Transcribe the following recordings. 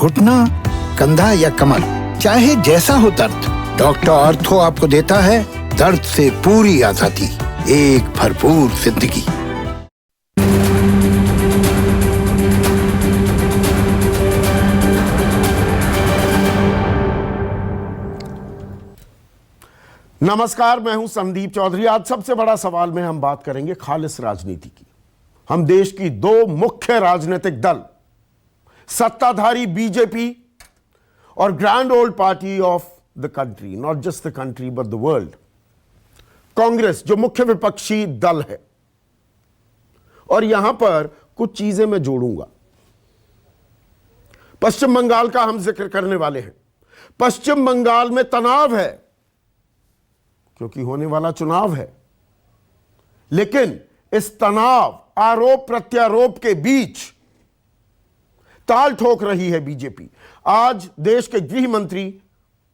घुटना, कंधा या कमर, चाहे जैसा हो दर्द, डॉक्टर ऑर्थो आपको देता है दर्द से पूरी आजादी, एक भरपूर जिंदगी। नमस्कार, मैं हूं संदीप चौधरी। आज सबसे बड़ा सवाल में हम बात करेंगे खालिस राजनीति की। हम देश की दो मुख्य राजनीतिक दल, सत्ताधारी बीजेपी और grand old party of the country, not just the country but the world, Congress, जो मुख्य विपक्षी दल है। और यहां पर कुछ चीजें मैं जोड़ूंगा। पश्चिम बंगाल का हम जिक्र करने वाले हैं। पश्चिम बंगाल में तनाव है क्योंकि होने वाला चुनाव है, लेकिन इस तनाव, आरोप प्रत्यारोप के बीच ताल ठोक रही है बीजेपी। आज देश के गृह मंत्री,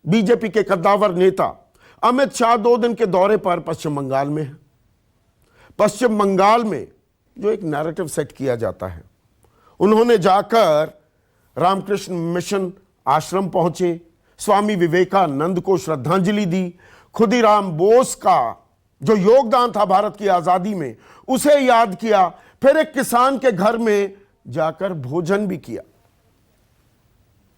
बीजेपी के कद्दावर नेता अमित शाह 2 दिन के दौरे पर पश्चिम बंगाल में है। पश्चिम बंगाल में जो एक नैरेटिव सेट किया जाता है, उन्होंने जाकर रामकृष्ण मिशन आश्रम पहुंचे, स्वामी विवेकानंद को श्रद्धांजलि दी, खुदीराम बोस का जो योगदान था भारत की आजादी में उसे याद किया, फिर एक किसान के घर में जाकर भोजन भी किया।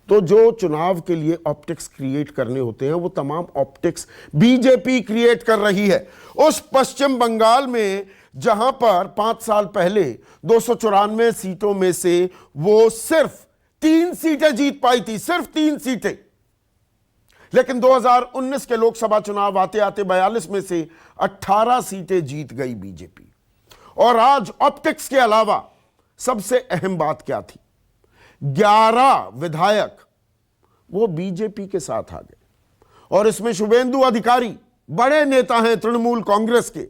तो जो चुनाव के लिए ऑप्टिक्स क्रिएट करने होते हैं, वो तमाम ऑप्टिक्स बीजेपी क्रिएट कर रही है। उस पश्चिम बंगाल में जहां पर 5 साल पहले 294 सीटों में से वो सिर्फ 3 सीटें जीत पाई थी, सिर्फ 3 सीटें, लेकिन 2019 के लोकसभा चुनाव आते आते 42 में से 18 सीटें जीत गई बीजेपी। और आज ऑप्टिक्स के अलावा सबसे अहम बात क्या थी? 11 विधायक वो बीजेपी के साथ आ गए, और इसमें शुभेंदु अधिकारी, बड़े नेता हैं तृणमूल कांग्रेस के,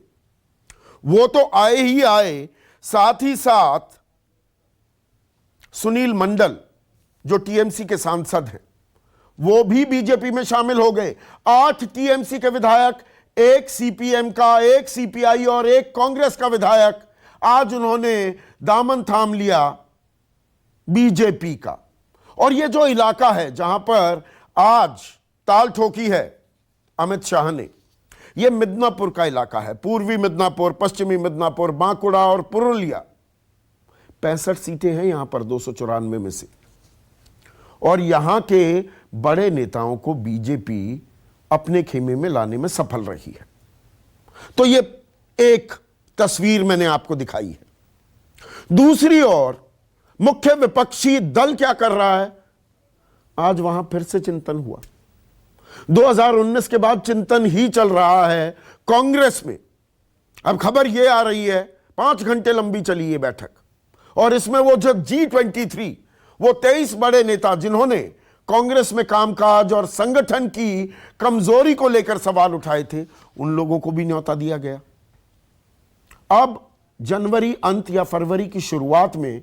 वो तो आए ही आए, साथ ही साथ सुनील मंडल जो टीएमसी के सांसद हैं, वो भी बीजेपी में शामिल हो गए। 8 टीएमसी के विधायक, 1 सीपीएम का, 1 सीपीआई और 1 कांग्रेस का विधायक, आज उन्होंने दामन थाम लिया बीजेपी का। और ये जो इलाका है जहां पर आज ताल ठोकी है अमित शाह ने, ये मिदनापुर का इलाका है। पूर्वी मिदनापुर, पश्चिमी मिदनापुर, बांकुड़ा और पुरुलिया, 65 सीटें हैं यहां पर 294 में से। और यहां के बड़े नेताओं को बीजेपी अपने खेमे में लाने में सफल रही है। तो ये एक तस्वीर मैंने आपको दिखाई है। दूसरी ओर मुख्य विपक्षी दल क्या कर रहा है? आज वहां फिर से चिंतन हुआ। 2019 के बाद चिंतन ही चल रहा है कांग्रेस में। अब खबर यह आ रही है, 5 घंटे लंबी चली ये बैठक, और इसमें वो जो G23, वो 23 बड़े नेता जिन्होंने कांग्रेस में कामकाज और संगठन की कमजोरी को लेकर सवाल उठाए थे, उन लोगों को भी न्योता दिया गया। अब जनवरी अंत या फरवरी की शुरुआत में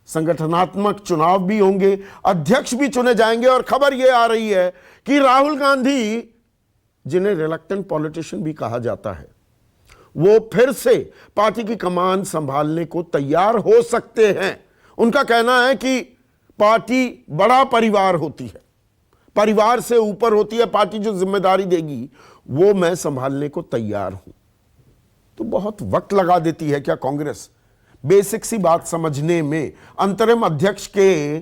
संगठनात्मक चुनाव भी होंगे, अध्यक्ष भी चुने जाएंगे, और खबर यह आ रही है कि राहुल गांधी, जिन्हें रिलक्टेंट पॉलिटिशियन भी कहा जाता है, वो फिर से पार्टी की कमान संभालने को तैयार हो सकते हैं। उनका कहना है कि पार्टी बड़ा परिवार होती है, परिवार से ऊपर होती है, पार्टी जो जिम्मेदारी देगी वो मैं संभालने को तैयार हूं। तो बहुत वक्त लगा देती है क्या कांग्रेस बेसिक सी बात समझने में? अंतरिम अध्यक्ष के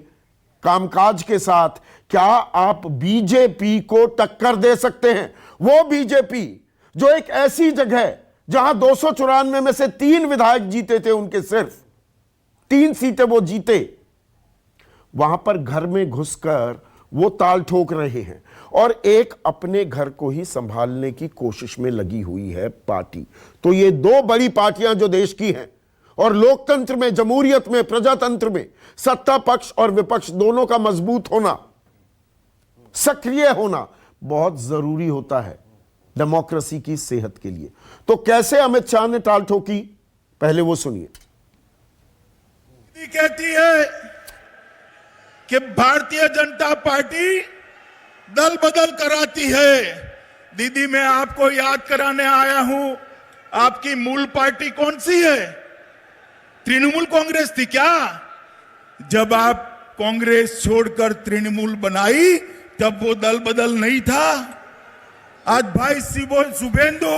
कामकाज के साथ क्या आप बीजेपी को टक्कर दे सकते हैं? वो बीजेपी जो एक ऐसी जगह जहां 294 में से 3 विधायक जीते थे, उनके सिर्फ 3 सीटें वो जीते, वहां पर घर में घुसकर वो ताल ठोक रहे हैं, और एक अपने घर को ही संभालने की कोशिश में लगी हुई है पार्टी। तो ये 2 बड़ी पार्टियां जो देश की हैं, और लोकतंत्र में, जमहूरियत में, प्रजातंत्र में सत्ता पक्ष और विपक्ष दोनों का मजबूत होना, सक्रिय होना बहुत जरूरी होता है डेमोक्रेसी की सेहत के लिए। तो कैसे अमित शाह ने ताल ठोकी, पहले वो सुनिए। कहती है कि भारतीय जनता पार्टी दल बदल कराती है। दीदी, मैं आपको याद कराने आया हूं, आपकी मूल पार्टी कौन सी है? तृणमूल कांग्रेस थी क्या? जब आप कांग्रेस छोड़कर तृणमूल बनाई तब वो दल बदल नहीं था। आज भाई शुभेंदु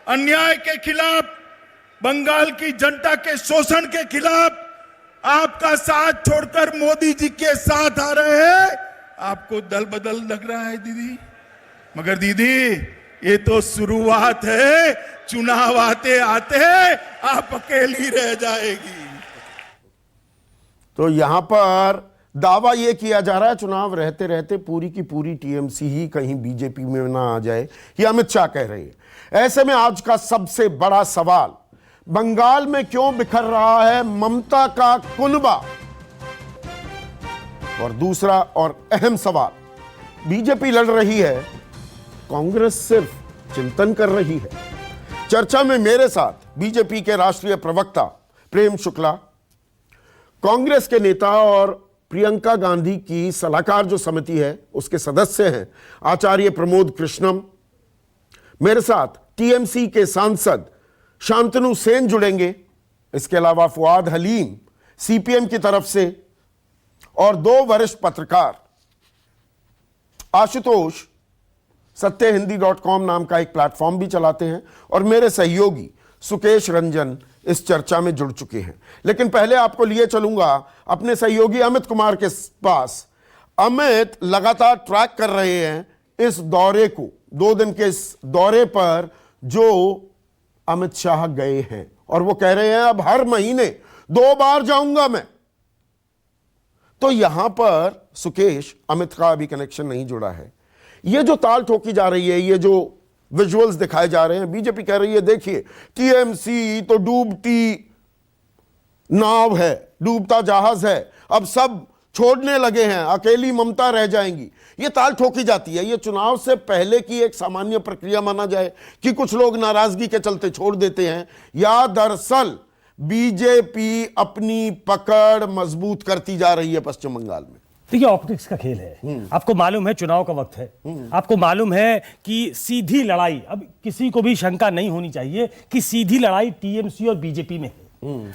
अन्याय के खिलाफ, बंगाल की जनता के शोषण के खिलाफ आपका साथ छोड़कर मोदी जी के साथ आ रहे हैं। आपको दल बदल लग रहा है दीदी, मगर दीदी ये तो शुरुआत है, चुनाव आते आते आप अकेली रह जाएगी। तो यहां पर दावा यह किया जा रहा है चुनाव रहते रहते पूरी की पूरी टीएमसी ही कहीं बीजेपी में ना आ जाए, ये अमित शाह कह रहे हैं। ऐसे में आज का सबसे बड़ा सवाल, बंगाल में क्यों बिखर रहा है ममता का कुनबा? और दूसरा और अहम सवाल, बीजेपी लड़ रही है, कांग्रेस सिर्फ चिंतन कर रही है। चर्चा में मेरे साथ बीजेपी के राष्ट्रीय प्रवक्ता प्रेम शुक्ला, कांग्रेस के नेता और प्रियंका गांधी की सलाहकार जो समिति है उसके सदस्य हैं आचार्य प्रमोद कृष्णम, मेरे साथ टीएमसी के सांसद शांतनु सेन जुड़ेंगे, इसके अलावा फुआद हलीम सीपीएम की तरफ से, और दो वरिष्ठ पत्रकार आशुतोष सत्यहिंदी.com नाम का एक प्लेटफॉर्म भी चलाते हैं, और मेरे सहयोगी सुकेश रंजन इस चर्चा में जुड़ चुके हैं। लेकिन पहले आपको लिए चलूंगा अपने सहयोगी अमित कुमार के पास। अमित लगातार ट्रैक कर रहे हैं इस दौरे को, 2 दिन के इस दौरे पर जो अमित शाह गए हैं, और वो कह रहे हैं अब हर महीने 2 बार जाऊंगा मैं। तो यहां पर सुकेश, अमित का अभी कनेक्शन नहीं जुड़ा है, ये जो ताल ठोकी जा रही है, ये जो विजुअल्स दिखाए जा रहे हैं, बीजेपी कह रही है देखिए टीएमसी तो डूबती नाव है, डूबता जहाज है, अब सब छोड़ने लगे हैं, अकेली ममता रह जाएंगी। ये ताल ठोकी जाती है। ये चुनाव से पहले की एक सामान्य प्रक्रिया माना जाए कि कुछ लोग नाराजगी के चलते छोड़ देते हैं, या दरअसल बीजेपी अपनी पकड़ मजबूत करती जा रही है पश्चिम बंगाल में? देखिए, ऑप्टिक्स का खेल है। आपको मालूम है चुनाव का वक्त है, आपको मालूम है कि सीधी लड़ाई, अब किसी को भी शंका नहीं होनी चाहिए कि सीधी लड़ाई टीएमसी और बीजेपी में है।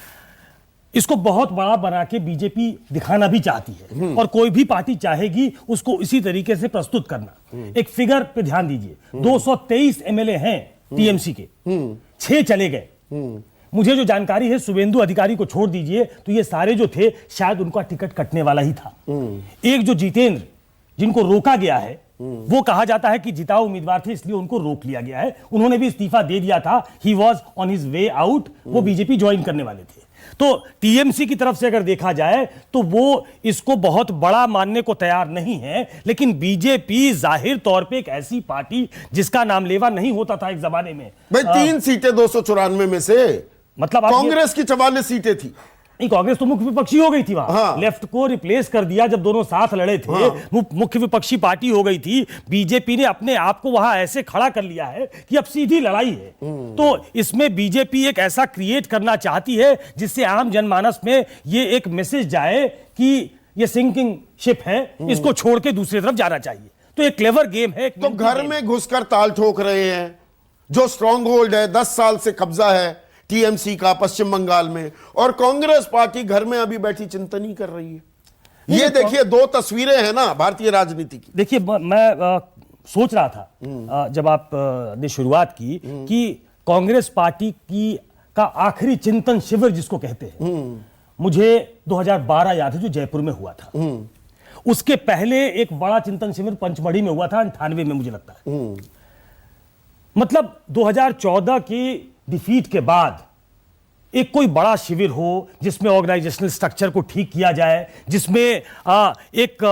इसको बहुत बड़ा बना के बीजेपी दिखाना भी चाहती है, और कोई भी पार्टी चाहेगी उसको इसी तरीके से प्रस्तुत करना। एक फिगर पे ध्यान दीजिए, 223 एमएलए हैं टीएमसी के, 6 चले गए। मुझे जो जानकारी है, शुभेंदु अधिकारी को छोड़ दीजिए तो ये सारे जो थे शायद उनका टिकट कटने वाला ही था। एक जो जितेंद्र, जिनको रोका गया है, वो कहा जाता है कि जिताऊ उम्मीदवार थे इसलिए उनको रोक लिया गया है, उन्होंने भी इस्तीफा दे दिया था। He was on his way out, वो बीजेपी ज्वाइन करने वाले थे। तो टीएमसी की तरफ से अगर देखा जाए तो वो इसको बहुत बड़ा मानने को तैयार नहीं है, लेकिन बीजेपी जाहिर तौर पे एक ऐसी पार्टी जिसका नामलेवा नहीं होता था एक जमाने में। भाई 3 सीटें 294 में से, मतलब कांग्रेस की 44 सीटें थी। नहीं, कांग्रेस तो मुख्य विपक्षी हो गई थी वहां। हाँ। लेफ्ट को रिप्लेस कर दिया जब दोनों साथ लड़े थे। हाँ। मुख्य विपक्षी पार्टी हो गई थी। बीजेपी ने अपने आप को वहां ऐसे खड़ा कर लिया है कि अब सीधी लड़ाई है। तो इसमें बीजेपी एक ऐसा क्रिएट करना चाहती है जिससे आम जनमानस में ये एक मैसेज जाए कि ये सिंकिंग शिप है, इसको छोड़ के दूसरी तरफ जाना चाहिए। तो एक क्लेवर गेम है। तो घर में घुसकर ताल ठोक रहे हैं, जो स्ट्रॉन्ग होल्ड है, 10 साल से कब्जा है टीएमसी का पश्चिम बंगाल में, और कांग्रेस पार्टी घर में अभी बैठी चिंतन ही कर रही है। ये देखिए 2 तस्वीरें हैं ना भारतीय राजनीति की। देखिए, मैं सोच रहा था जब आप ने शुरुआत की कि कांग्रेस पार्टी की का आखिरी चिंतन शिविर जिसको कहते हैं, मुझे 2012 याद है जो जयपुर में हुआ था। उसके पहले एक बड़ा चिंतन शिविर पंचमढ़ी में हुआ था 98 में, मुझे लगता है। मतलब 2014 की डिफीट के बाद एक कोई बड़ा शिविर हो जिसमें ऑर्गेनाइजेशनल स्ट्रक्चर को ठीक किया जाए, जिसमें एक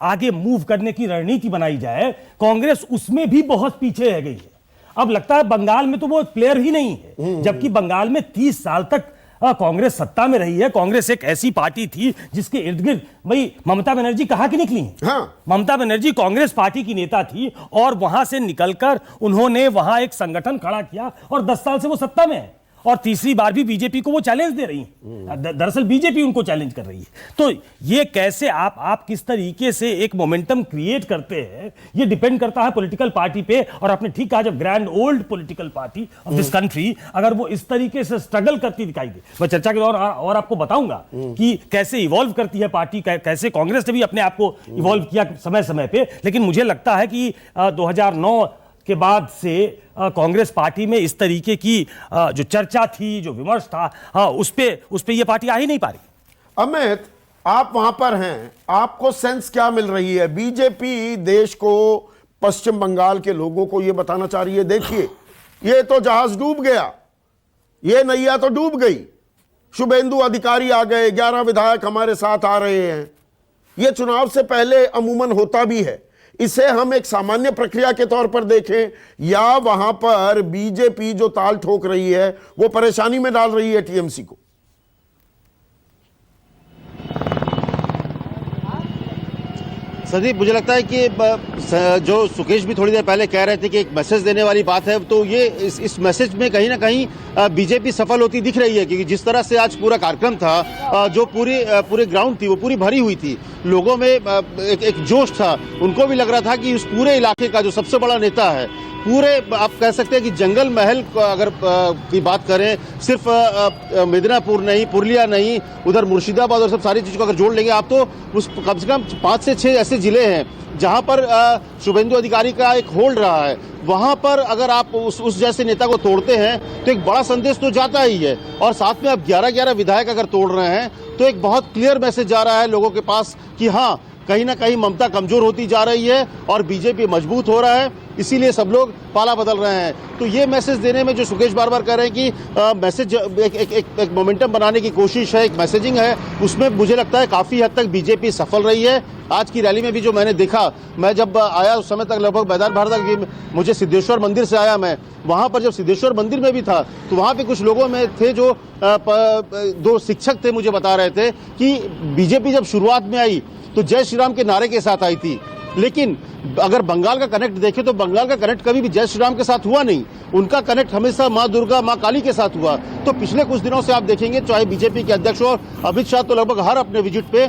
आगे मूव करने की रणनीति बनाई जाए, कांग्रेस उसमें भी बहुत पीछे रह गई है। अब लगता है बंगाल में तो वो प्लेयर ही नहीं है, जबकि बंगाल में 30 साल तक कांग्रेस सत्ता में रही है। कांग्रेस एक ऐसी पार्टी थी जिसके इर्द गिर्द, भाई ममता बनर्जी कहां की निकली हैं? हाँ। ममता बनर्जी कांग्रेस पार्टी की नेता थी, और वहां से निकलकर उन्होंने वहां एक संगठन खड़ा किया, और 10 साल से वो सत्ता में है। और तीसरी बार भी बीजेपी को वो चैलेंज दे रही हैं। दरअसल बीजेपी उनको चैलेंज कर रही है। तो ये कैसे आप किस तरीके से एक मोमेंटम क्रिएट करते हैं, ये डिपेंड करता है पॉलिटिकल पार्टी पे। और आपने ठीक कहा, जब grand old political party of this country अगर वो इस तरीके से स्ट्रगल करती दिखाई दे, मैं चर्चा के दौरान और आपको बताऊंगा कि कैसे इवॉल्व करती है पार्टी, कैसे कांग्रेस ने भी अपने आप को इवॉल्व किया समय समय पे। लेकिन मुझे लगता है कि 2009 के बाद से कांग्रेस पार्टी में इस तरीके की जो चर्चा थी, जो विमर्श था, उस पे ये पार्टी आ ही नहीं पा रही। अमित, आप वहां पर हैं, आपको सेंस क्या मिल रही है? बीजेपी देश को, पश्चिम बंगाल के लोगों को यह बताना चाह रही है, देखिए ये तो जहाज डूब गया, ये नैया तो डूब गई, शुभेंदु अधिकारी आ गए, 11 विधायक हमारे साथ आ रहे हैं। यह चुनाव से पहले अमूमन होता भी है। इसे हम एक सामान्य प्रक्रिया के तौर पर देखें, या वहां पर बीजेपी जो ताल ठोक रही है वो परेशानी में डाल रही है टीएमसी को? संदीप, मुझे लगता है कि जो सुकेश भी थोड़ी देर पहले कह रहे थे कि एक मैसेज देने वाली बात है, तो ये इस मैसेज में कहीं ना कहीं बीजेपी सफल होती दिख रही है। क्योंकि जिस तरह से आज पूरा कार्यक्रम था, जो पूरे ग्राउंड थी वो पूरी भरी हुई थी, लोगों में एक जोश था। उनको भी लग रहा था कि उस पूरे इलाके का जो सबसे बड़ा नेता है, पूरे आप कह सकते हैं कि जंगल महल अगर की बात करें, सिर्फ मिदनापुर नहीं, पुरुलिया नहीं, उधर मुर्शिदाबाद और सब सारी चीज़ों को अगर जोड़ लेंगे आप, तो उस कम से कम 5 से 6 ऐसे जिले हैं जहां पर शुभेंदु अधिकारी का एक होल्ड रहा है। वहां पर अगर आप उस जैसे नेता को तोड़ते हैं तो एक बड़ा संदेश तो जाता ही है, और साथ में आप 11-11 विधायक अगर तोड़ रहे हैं तो एक बहुत क्लियर मैसेज जा रहा है लोगों के पास कि हाँ, कहीं ना कहीं ममता कमजोर होती जा रही है और बीजेपी मजबूत हो रहा है, इसीलिए सब लोग पाला बदल रहे हैं। तो ये मैसेज देने में जो सुकेश बार बार कह रहे हैं कि मैसेज एक मोमेंटम बनाने की कोशिश है, एक मैसेजिंग है, उसमें मुझे लगता है काफ़ी हद तक बीजेपी सफल रही है। आज की रैली में भी जो मैंने देखा, मैं जब आया उस समय तक लगभग मैदान भर तक, मुझे सिद्धेश्वर मंदिर से आया, मैं वहाँ पर जब सिद्धेश्वर मंदिर में भी था तो वहाँ पे कुछ लोगों में थे जो 2 शिक्षक थे, मुझे बता रहे थे कि बीजेपी जब शुरुआत में आई तो जय श्री राम के नारे के साथ आई थी, लेकिन अगर बंगाल का कनेक्ट देखें तो बंगाल का कनेक्ट कभी भी जय श्री राम के साथ हुआ नहीं। उनका कनेक्ट हमेशा माँ दुर्गा, माँ काली के साथ हुआ। तो पिछले कुछ दिनों से आप देखेंगे, चाहे बीजेपी के अध्यक्ष और अमित शाह तो लगभग हर अपने विजिट पे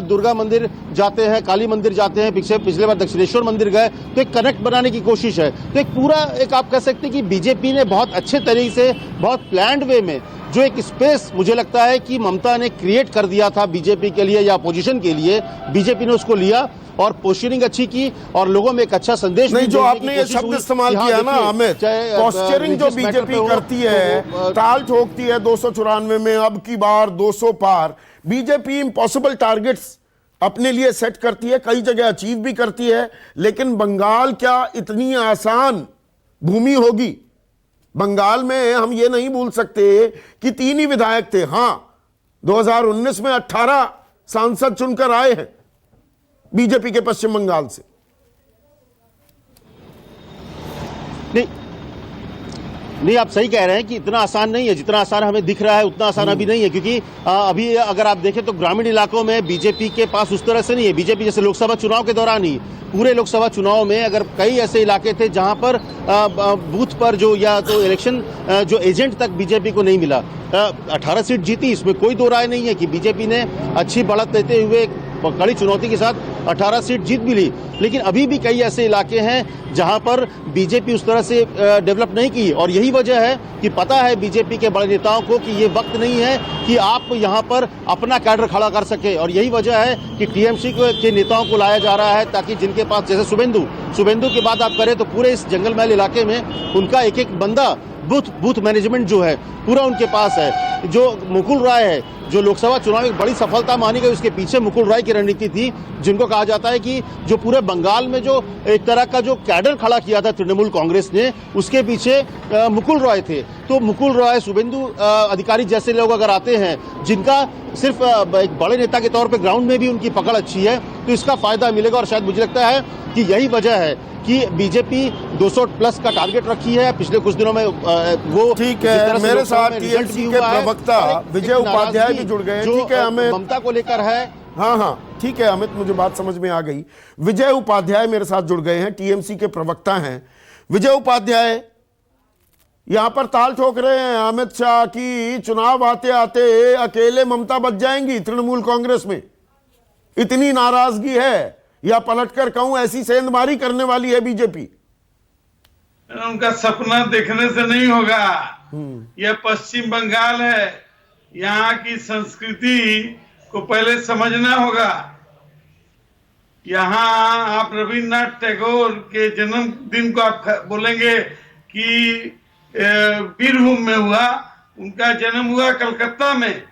दुर्गा मंदिर जाते हैं, काली मंदिर जाते हैं, पिछले बार दक्षिणेश्वर मंदिर गए, तो एक कनेक्ट बनाने की कोशिश है। तो एक पूरा आप कह सकते हैं कि बीजेपी ने बहुत अच्छे तरीके से, बहुत प्लान्ड वे में जो एक स्पेस मुझे लगता है कि ममता ने क्रिएट कर दिया था बीजेपी के लिए या अपोजिशन के लिए, बीजेपी ने उसको लिया और पोस्चरिंग अच्छी की और लोगों में एक अच्छा संदेश नहीं, जो आपने ये शब्द इस्तेमाल किया ना अमित, पोस्चरिंग जो बीजेपी करती है, ताल ठोकती है 294 में, अब की बार 200 पार। बीजेपी इम्पॉसिबल टारगेट्स अपने लिए सेट करती है, कई जगह अचीव भी करती है, लेकिन बंगाल क्या इतनी आसान भूमि होगी? बंगाल में हम ये नहीं भूल सकते कि 3 ही विधायक थे। हां, 2019 में 18 सांसद चुनकर आए हैं बीजेपी के पश्चिम बंगाल से। नहीं, आप सही कह रहे हैं कि इतना आसान नहीं है, जितना आसान हमें दिख रहा है उतना आसान अभी नहीं है। क्योंकि अभी अगर आप देखें तो ग्रामीण इलाकों में बीजेपी के पास उस तरह से नहीं है। बीजेपी जैसे लोकसभा चुनाव के दौरान ही, पूरे लोकसभा चुनाव में अगर कई ऐसे इलाके थे जहां पर बूथ पर जो या तो इलेक्शन जो एजेंट तक बीजेपी को नहीं मिला, 18 सीट जीती, इसमें कोई दो राय नहीं है कि बीजेपी ने अच्छी बढ़त लेते हुए कड़ी चुनौती के साथ 18 सीट जीत भी ली। लेकिन अभी भी कई ऐसे इलाके हैं जहां पर बीजेपी उस तरह से डेवलप नहीं की, और यही वजह है कि पता है बीजेपी के बड़े नेताओं को कि ये वक्त नहीं है कि आप यहां पर अपना कैडर खड़ा कर सके। और यही वजह है कि टीएमसी के नेताओं को लाया जा रहा है, ताकि जिनके पास, जैसे शुभेंदु की बात आप करें तो पूरे इस जंगल महल इलाके में उनका एक एक बंदा बूथ मैनेजमेंट जो है पूरा उनके पास है। जो मुकुल राय है, जो लोकसभा चुनाव में एक बड़ी सफलता मानी गई, उसके पीछे मुकुल राय की रणनीति थी, जिनको कहा जाता है कि जो पूरे बंगाल में जो एक तरह का जो कैडर खड़ा किया था तृणमूल कांग्रेस ने, उसके पीछे मुकुल राय थे। तो मुकुल राय, शुभेंदु अधिकारी जैसे लोग अगर आते हैं, जिनका सिर्फ एक बड़े नेता के तौर पर ग्राउंड में भी उनकी पकड़ अच्छी है, तो इसका फायदा मिलेगा। और शायद मुझे लगता है कि यही वजह है कि बीजेपी 200 प्लस का टारगेट रखी है। पिछले कुछ दिनों में वो ठीक है, मेरे साथ टीएमसी के प्रवक्ता विजय उपाध्याय भी जुड़ गए। ठीक है, हमें ममता को लेकर है। हाँ, ठीक है अमित, मुझे बात समझ में आ गई। विजय उपाध्याय मेरे साथ जुड़ गए हैं, टीएमसी के प्रवक्ता हैं। विजय उपाध्याय, यहां पर ताल ठोक रहे हैं अमित शाह की चुनाव आते आते अकेले ममता बच जाएंगी तृणमूल कांग्रेस में, इतनी नाराजगी है, या पलटकर कहूं ऐसी सेंधमारी करने वाली है बीजेपी। उनका सपना देखने से नहीं होगा। यह पश्चिम बंगाल है, यहाँ की संस्कृति को पहले समझना होगा। यहाँ आप रविन्द्रनाथ टैगोर के जन्मदिन को आप बोलेंगे कि बीरभूम में हुआ, उनका जन्म हुआ कलकत्ता में,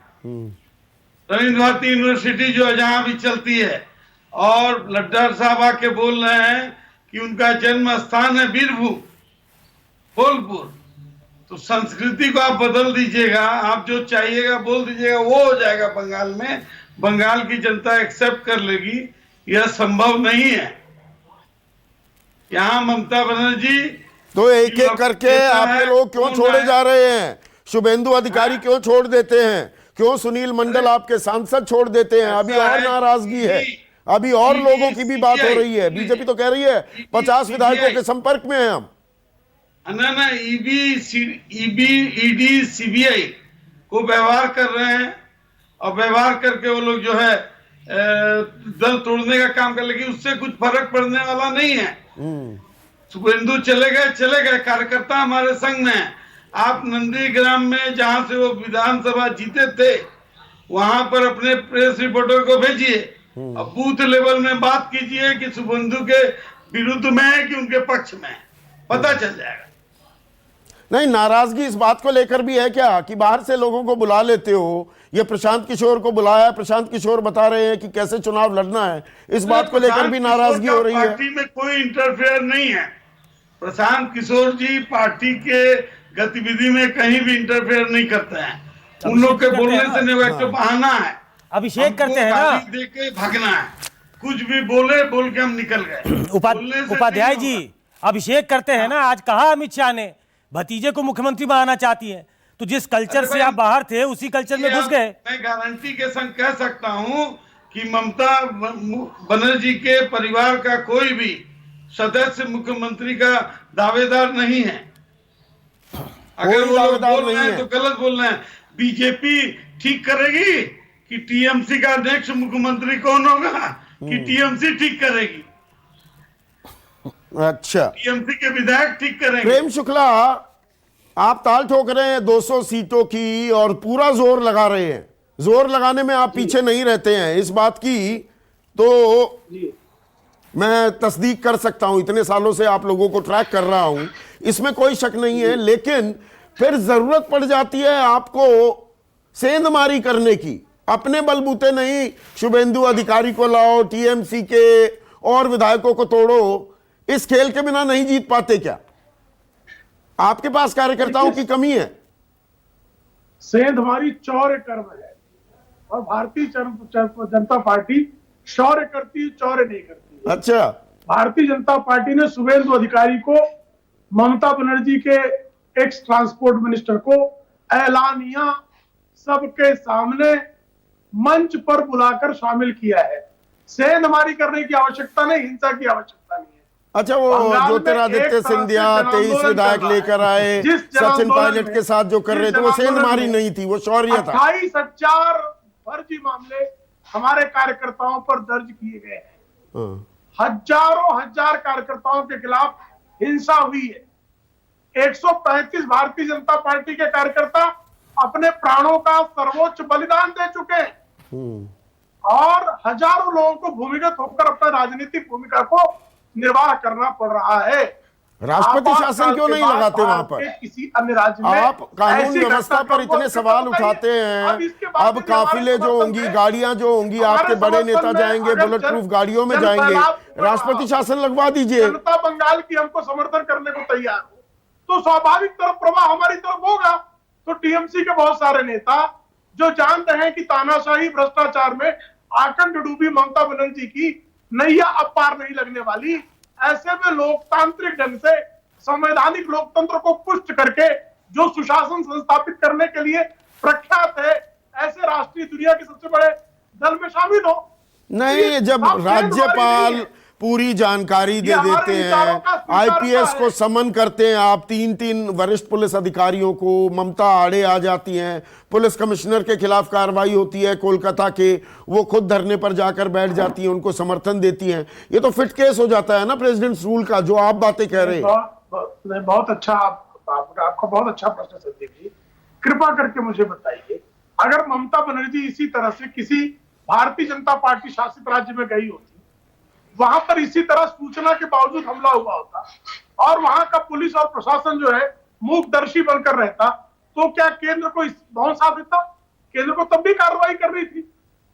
रविन्द्र भारती यूनिवर्सिटी जो जहां भी चलती है, और लड्डा साहब आके बोल रहे हैं कि उनका जन्म स्थान है बीरभूम, बोलपुर। तो संस्कृति को आप बदल दीजिएगा, आप जो चाहिएगा बोल दीजिएगा, वो हो जाएगा बंगाल में, बंगाल की जनता एक्सेप्ट कर लेगी। यह संभव नहीं है। यहाँ ममता बनर्जी तो एक एक करके आपके लोग क्यों छोड़े जा रहे हैं? शुभेंदु अधिकारी क्यों छोड़ देते हैं? क्यों सुनील मंडल आपके सांसद छोड़ देते हैं? अभी और नाराजगी है, अभी और लोगों की भी बात हो रही है। बीजेपी तो कह रही है 50 विधायकों के संपर्क में हैं हम। ना ईडी सीबीआई को व्यवहार कर रहे हैं, और व्यवहार करके वो लोग जो है दल तोड़ने का काम कर, लेकिन उससे कुछ फर्क पड़ने वाला नहीं है। शुभेंदु चले गए, कार्यकर्ता हमारे संग में। आप नंदीग्राम में जहां से वो विधानसभा जीते थे, वहां पर अपने प्रेस रिपोर्टर को भेजिए, अब बूथ लेवल में बात कीजिए कि शुभेंदु के विरुद्ध में है कि उनके पक्ष में है, पता चल जाएगा। नहीं, नाराजगी इस बात को लेकर भी है क्या कि बाहर से लोगों को बुला लेते हो? ये प्रशांत किशोर को बुलाया, प्रशांत किशोर बता रहे हैं कि कैसे चुनाव लड़ना है, इस बात को लेकर भी नाराजगी हो रही है। पार्टी में कोई इंटरफेयर नहीं है। प्रशांत किशोर जी पार्टी के गतिविधि में कहीं भी इंटरफेयर नहीं करते हैं। उन लोग के बोलने से नहीं, एक तो बहाना है, अभिषेक करते हैं ना, दे के भागना है, कुछ भी बोल के हम निकल गए। उपाध्याय जी अभिषेक करते हैं ना। आज कहा अमित शाह ने भतीजे को मुख्यमंत्री बनाना चाहती है, तो जिस कल्चर से आप बाहर थे उसी कल्चर में घुस गए। मैं गारंटी के संग कह सकता हूं कि ममता बनर्जी के परिवार का कोई भी सदस्य मुख्यमंत्री का दावेदार नहीं है। अगर वो लोग बोल रहे हैं तो गलत बोल रहे हैं। बीजेपी ठीक करेगी कि टीएमसी का नेक्स्ट मुख्यमंत्री कौन होगा, कि टीएमसी ठीक करेगी? अच्छा, टीएमसी के विधायक ठीक करेंगे। प्रेम शुक्ला, आप ताल ठोक रहे हैं 200 सीटों की और पूरा जोर लगा रहे हैं। जोर लगाने में आप पीछे नहीं रहते हैं, इस बात की तो मैं तस्दीक कर सकता हूं। इतने सालों से आप लोगों को ट्रैक कर रहा हूं, इसमें कोई शक नहीं है। लेकिन फिर जरूरत पड़ जाती है आपको सेंधमारी करने की। अपने बलबूते नहीं, शुभेंदु अधिकारी को लाओ, टीएमसी के और विधायकों को तोड़ो। इस खेल के बिना नहीं जीत पाते क्या? आपके पास कार्यकर्ताओं की कमी है? सेंधमारी चौर्य कर्म है, और भारतीय जनता पार्टी शौर्य करती है, चौर्य नहीं करती। अच्छा, भारतीय जनता पार्टी ने शुभेंदु अधिकारी को, ममता बनर्जी के एक्स ट्रांसपोर्ट मिनिस्टर को ऐलानिया सबके सामने मंच पर बुलाकर शामिल किया है। सेंधमारी करने की आवश्यकता नहीं, हिंसा की आवश्यकता नहीं है। अच्छा, वो ज्योतिरादित्य सिंधिया 23 विधायक लेकर आए, सचिन पायलट के साथ जो कर रहे थे, वो सेंधमारी नहीं थी, वो शौर्य था। 28 हजार फर्जी मामले हमारे कार्यकर्ताओं पर दर्ज किए गए हैं। हजारों हजार कार्यकर्ताओं के खिलाफ हिंसा हुई है। 135 भारतीय जनता पार्टी के कार्यकर्ता अपने प्राणों का सर्वोच्च बलिदान दे चुके हैं, और हजारों लोगों को भूमिगत होकर अपना राजनीतिक भूमिका को निर्वाह करना पड़ रहा है। राष्ट्रपति शासन क्यों नहीं लगाते वहां पर? किसी अन्य राज्य में आप कानून व्यवस्था पर इतने सवाल उठाते हैं। अब काफिले जो होंगी, गाड़ियां जो होंगी, आपके बड़े नेता जाएंगे, बुलेट प्रूफ गाड़ियों में जाएंगे, राष्ट्रपति शासन लगवा दीजिए। जनता बंगाल की हमको समर्थन करने को तैयार हो तो स्वाभाविक तरफ प्रवाह हमारी तरफ होगा। तो टीएमसी के बहुत सारे नेता जो जानते हैं कि तानाशाही भ्रष्टाचार में आकंठ डूबी ममता बनर्जी की नैया अब पार नहीं लगने वाली, ऐसे में लोकतांत्रिक ढंग से संवैधानिक लोकतंत्र को पुष्ट करके जो सुशासन संस्थापित करने के लिए प्रख्यात है, ऐसे राष्ट्रीय दुनिया के सबसे बड़े दल में शामिल हो। नहीं, जब राज्यपाल पूरी जानकारी दे देते हैं, स्वीकारता आईपीएस है। को समन करते हैं आप, 3-3 वरिष्ठ पुलिस अधिकारियों को, ममता आड़े आ जाती हैं, पुलिस कमिश्नर के खिलाफ कार्रवाई होती है कोलकाता के, वो खुद धरने पर जाकर बैठ जाती हैं, उनको समर्थन देती हैं। ये तो फिट केस हो जाता है ना प्रेसिडेंट्स रूल का, जो आप बातें कह रहे हैं। बहुत अच्छा, आपको बहुत अच्छा प्रश्न संदीप जी। कृपा करके मुझे बताइए, अगर ममता बनर्जी इसी तरह से किसी भारतीय जनता पार्टी शासित राज्य में गई होती, वहां पर इसी तरह सूचना के बावजूद हमला हुआ होता और वहां का पुलिस और प्रशासन जो है मूकदर्शी बनकर रहता, तो क्या केंद्र को बहुत साथ देता? केंद्र को तब भी कार्रवाई करनी थी।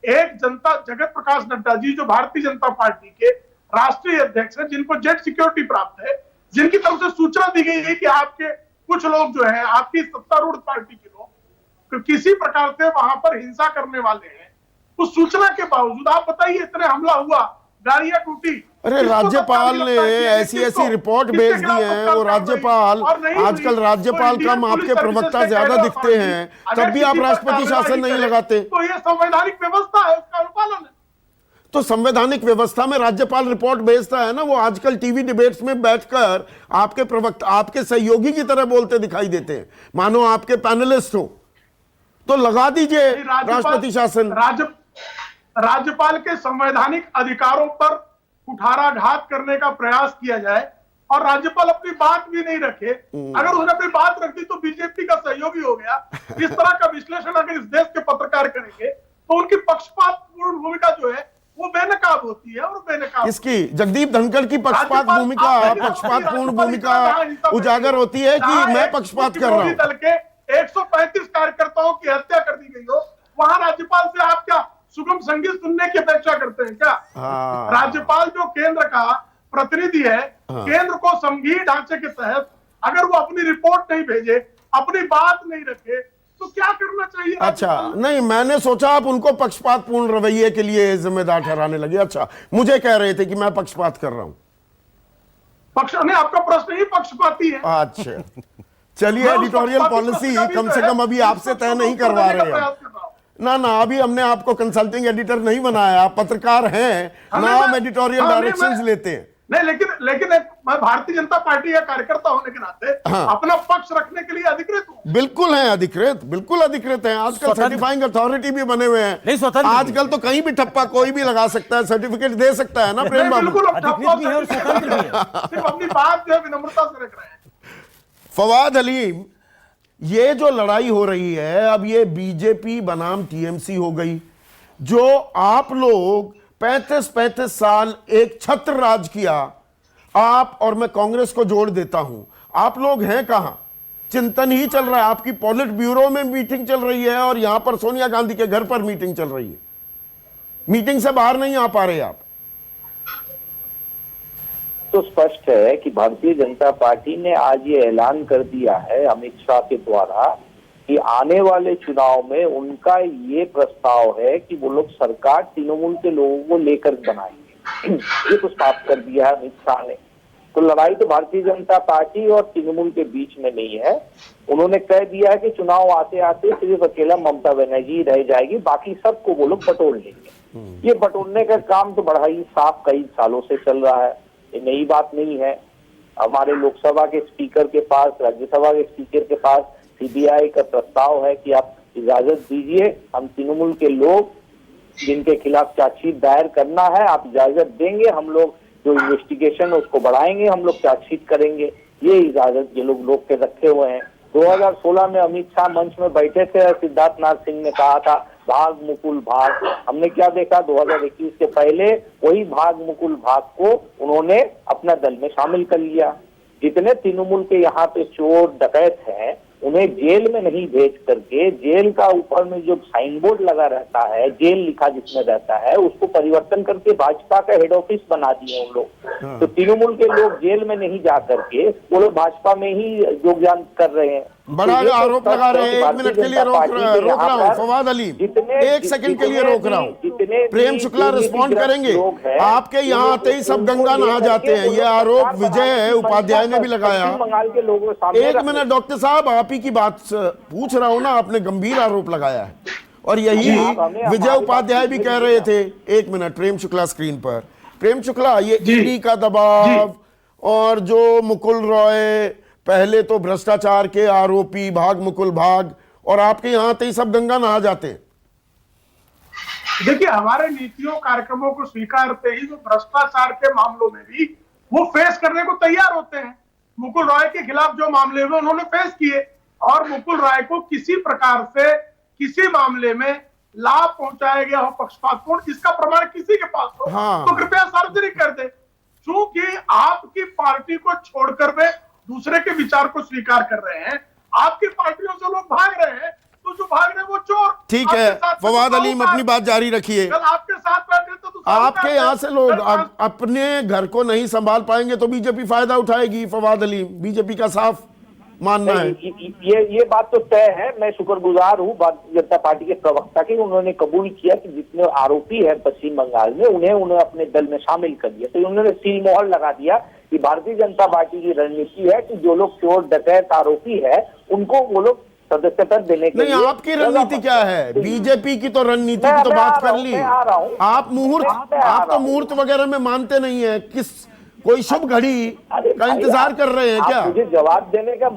एक जनता जगत प्रकाश नड्डा जी, जो भारतीय जनता पार्टी के राष्ट्रीय अध्यक्ष हैं, जिनको जेट सिक्योरिटी प्राप्त है, जिनकी तरफ से सूचना दी गई है कि आपके कुछ लोग जो है, आपकी सत्तारूढ़ पार्टी के लोग तो किसी प्रकार से वहां पर हिंसा करने वाले हैं, उस सूचना के बावजूद आप बताइए इतने हमला हुआ, गाड़ियां टूटी। अरे राज्यपाल ने ऐसी रिपोर्ट भेज दी है, और राज्यपाल, आजकल राज्यपाल कम आपके प्रवक्ता ज्यादा दिखते हैं, तब भी आप राष्ट्रपति शासन नहीं लगाते। तो ये संवैधानिक व्यवस्था है, उसका अनुपालन है। तो संवैधानिक व्यवस्था में राज्यपाल रिपोर्ट भेजता है ना, वो आजकल टीवी डिबेट्स में बैठकर आपके प्रवक्ता, आपके सहयोगी की तरह बोलते दिखाई देते हैं, मानो आपके पैनलिस्ट हो। तो लगा दीजिए राष्ट्रपति शासन। राज्यपाल के संवैधानिक अधिकारों पर कुठाराघात करने का प्रयास किया जाए और राज्यपाल अपनी बात भी नहीं रखे। अगर उसने अपनी बात रख दी तो बीजेपी का सहयोगी हो गया। इस तरह का विश्लेषण अगर इस देश के पत्रकार करेंगे तो उनकी पक्षपातपूर्ण भूमिका जो है वो बेनकाब होती है। और बेनकाब इसकी जगदीप धनखड़ की पक्षपातपूर्ण भूमिका उजागर होती है कि मैं पक्षपात कर रहा हूं। दल के 135 कार्यकर्ताओं की हत्या कर दी गई हो, वहां राज्यपाल से आप क्या सुगम संगीत सुनने की अपेक्षा करते हैं क्या? राज्यपाल जो केंद्र का प्रतिनिधि है, केंद्र को संघीय ढांचे के तहत अगर वो अपनी रिपोर्ट नहीं भेजे, अपनी बात नहीं रखे, तो क्या करना चाहिए? अच्छा, नहीं, मैंने सोचा आप उनको पक्षपातपूर्ण रवैये के लिए जिम्मेदार ठहराने लगे। अच्छा, मुझे कह रहे थे कि मैं पक्षपात कर रहा हूं। पक्ष नहीं, आपका प्रश्न ही पक्षपाती है। अच्छा, चलिए, एडिटोरियल पॉलिसी कम से कम अभी आपसे तय नहीं करवा रहे हैं ना। अभी हमने आपको कंसल्टिंग एडिटर नहीं बनाया, आप पत्रकार हैं ना, हम एडिटोरियल डायरेक्शंस लेते हैं। नहीं, लेकिन मैं भारतीय जनता पार्टी का कार्यकर्ता होने के नाते अपना पक्ष रखने के लिए अधिकृत हूं। बिल्कुल है अधिकृत, बिल्कुल अधिकृत है। आजकल सर्टिफाइंग अथॉरिटी भी बने हुए हैं। आजकल तो कहीं भी ठप्पा कोई भी लगा सकता है, सर्टिफिकेट दे सकता है ना प्रेम बाबू। बिल्कुल, सिर्फ अपनी बात जो है विनम्रता से रख रहे हैं। फवाद हलीम, ये जो लड़ाई हो रही है, अब ये बीजेपी बनाम टीएमसी हो गई। जो आप लोग 35 साल एक छत्र राज किया, आप और मैं कांग्रेस को जोड़ देता हूं, आप लोग हैं कहां? चिंतन ही चल रहा है, आपकी पॉलिट ब्यूरो में मीटिंग चल रही है और यहां पर सोनिया गांधी के घर पर मीटिंग चल रही है। मीटिंग से बाहर नहीं आ पा रहे आप। तो स्पष्ट है कि भारतीय जनता पार्टी ने आज ये ऐलान कर दिया है अमित शाह के द्वारा कि आने वाले चुनाव में उनका ये प्रस्ताव है कि वो लोग सरकार तृणमूल के लोगों को लेकर बनाएंगे। ये तो साफ कर दिया है अमित शाह ने। तो लड़ाई तो भारतीय जनता पार्टी और तृणमूल के बीच में नहीं है। उन्होंने कह दिया है कि चुनाव आते आते सिर्फ अकेला ममता बनर्जी रह जाएगी, बाकी सबको वो लोग बटोर लेंगे। ये बटोरने का काम तो बड़ा ही साफ कई सालों से चल रहा है, ये नई बात नहीं है। हमारे लोकसभा के स्पीकर के पास, राज्यसभा के स्पीकर के पास सीबीआई का प्रस्ताव है कि आप इजाजत दीजिए, हम तृणमूल के लोग जिनके खिलाफ चार्जशीट दायर करना है, आप इजाजत देंगे, हम लोग जो इन्वेस्टिगेशन है उसको बढ़ाएंगे, हम लोग चार्जशीट करेंगे। ये इजाजत ये लोग के रखे हुए हैं। 2016 में अमित शाह मंच में बैठे थे, सिद्धार्थ नाथ सिंह ने कहा था भाग मुकुल भाग। हमने क्या देखा, 2021 से पहले वही भाग मुकुल भाग को उन्होंने अपना दल में शामिल कर लिया। जितने तृणमूल के यहाँ पे चोर डकैत हैं उन्हें जेल में नहीं भेज करके, जेल का ऊपर में जो साइन बोर्ड लगा रहता है, जेल लिखा जिसमें रहता है, उसको परिवर्तन करके भाजपा का हेड ऑफिस बना दिए उन लोग। तो तृणमूल के लोग जेल में नहीं जा करके वो लोग भाजपा में ही योगदान कर रहे हैं। बड़ा आरोप लगा रहे हैं। 1 मिनट के लिए रोक रहा हूं फवाद अली, 1 सेकंड के लिए रोक रहा हूं। प्रेम शुक्ला रिस्पॉन्ड करेंगे। आपके यहाँ आते ही सब गंगा नहा जाते हैं, ये आरोप विजय उपाध्याय ने भी लगाया। बंगाल के लोगों 1 मिनट डॉक्टर साहब, आप ही की बात पूछ रहा हूं ना, आपने गंभीर आरोप लगाया है और यही विजय उपाध्याय भी कह रहे थे। 1 मिनट, प्रेम शुक्ला स्क्रीन पर। प्रेम शुक्ला, ये ईडी का दबाव और जो मुकुल रॉय, पहले तो भ्रष्टाचार के आरोपी भाग मुकुल भाग, और आपके यहाँ आते ही सब गंगा नहा जाते हैं। देखिए, हमारे नीतियों कार्यक्रमों को स्वीकारते ही जो भ्रष्टाचार के मामलों में भी वो फेस करने को तैयार होते हैं। मुकुल रॉय के खिलाफ जो मामले हुए उन्होंने फेस किए, और मुकुल रॉय को किसी प्रकार से किसी मामले में लाभ पहुंचाया गया हो पक्षपातपूर्ण, इसका प्रमाण किसी के पास हो तो कृपया सार्वजनिक कर दे। क्योंकि आपकी पार्टी को छोड़कर वे दूसरे के विचार को स्वीकार कर रहे हैं, आपकी पार्टियों से लोग भाग रहे हैं, तो जो भाग रहे हैं वो चोर। ठीक है, फवाद अलीम अपनी बात जारी रखिए। आपके साथ बैठे तो आपके यहाँ से लोग अपने घर को नहीं संभाल पाएंगे तो बीजेपी फायदा उठाएगी। फवाद अलीम, बीजेपी का साफ मानना है। ये बात तो तय है। मैं शुक्रगुजार हूँ भारतीय जनता पार्टी के प्रवक्ता की, उन्होंने कबूल किया कि जितने आरोपी हैं पश्चिम बंगाल में उन्हें अपने दल में शामिल कर दिया। तो उन्होंने सील मोहर लगा दिया कि भारतीय जनता पार्टी की रणनीति है कि जो लोग चोर डकैत आरोपी है उनको वो लोग सदस्यता देने के लिए। नहीं, आपकी रणनीति क्या है? बीजेपी की तो रणनीति की तो बात कर ली। आप तो मुहूर्त वगैरह में मानते नहीं है। कोई शुभ घड़ी का इंतजार कर रहे हैं क्या? मुझे जवाब देने का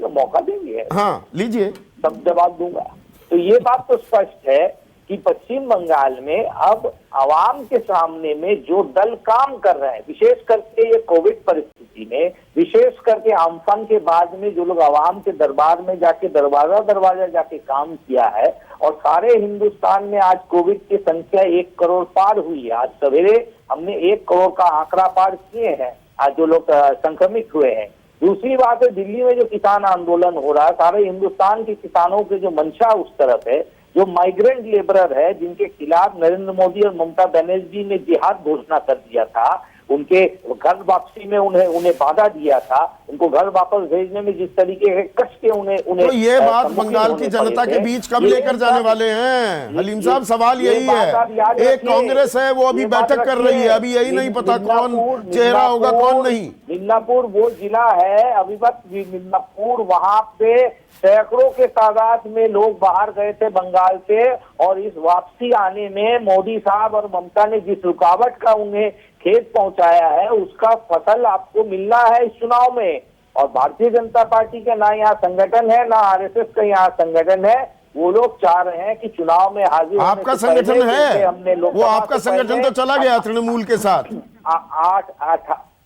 मौका देंगे? हाँ, लीजिए, सब जवाब दूंगा। तो ये बात तो स्पष्ट है कि पश्चिम बंगाल में अब आवाम के सामने में जो दल काम कर रहे हैं, विशेष करके ये कोविड परिस्थिति में, विशेष करके आम्फान के बाद में जो लोग आवाम के दरबार में जाके दरवाजा जाके काम किया है, और सारे हिंदुस्तान में आज कोविड की संख्या 1 करोड़ पार हुई है। आज सवेरे हमने 1 करोड़ का आंकड़ा पार किए हैं आज जो लोग संक्रमित हुए हैं। दूसरी बात है, दिल्ली में जो किसान आंदोलन हो रहा है, सारे हिंदुस्तान के किसानों के जो मंशा उस तरफ है, जो माइग्रेंट लेबरर है जिनके खिलाफ नरेंद्र मोदी और ममता बनर्जी ने जिहाद घोषणा कर दिया था, उनके घर वापसी में उन्हें बाधा दिया था, उनको घर वापस भेजने में जिस तरीके के कष्ट के उन्हें तो ये बात बंगाल की जनता के बीच कब लेकर जाने वाले हैं? हलीम साहब, सवाल यही है। एक कांग्रेस है, वो अभी बैठक कर रही है, अभी यही नहीं पता कौन चेहरा होगा कौन नहीं। मिदनापुर वो जिला है, अभी तक मिदनापुर, वहां पे सैकड़ों के तादाद में लोग बाहर गए थे बंगाल से, और इस वापसी आने में मोदी साहब और ममता ने जिस रुकावट का उन्हें खेत पहुंचाया है, उसका फसल आपको मिलना है इस चुनाव में। और भारतीय जनता पार्टी का ना यहाँ संगठन है, ना आरएसएस का यहाँ संगठन है। वो लोग चाह रहे हैं कि चुनाव में हाजिर आपका संगठन है, वो आपका संगठन तो चला गया तृणमूल के साथ।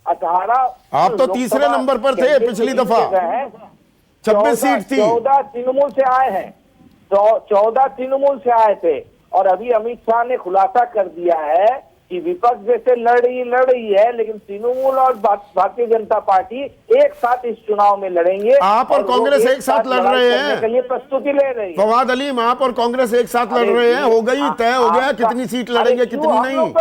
18 आप तो तीसरे नंबर पर थे पिछली दफा, 26 सीट थी। 14 तृणमूल से आए हैं, 14 तृणमूल से आए थे। और अभी अमित शाह ने खुलासा कर दिया है कि विपक्ष जैसे लड़ रही है, लेकिन तृणमूल और भारतीय जनता पार्टी एक साथ इस चुनाव में लड़ेंगे। आप और कांग्रेस एक साथ लड़ रहे हैं, के लिए प्रस्तुति ले रही है। फवाद अलीम, आप और कांग्रेस एक साथ लड़ रहे हैं, हो गई तय हो गया कितनी सीट लड़ेंगे कितनी नहीं।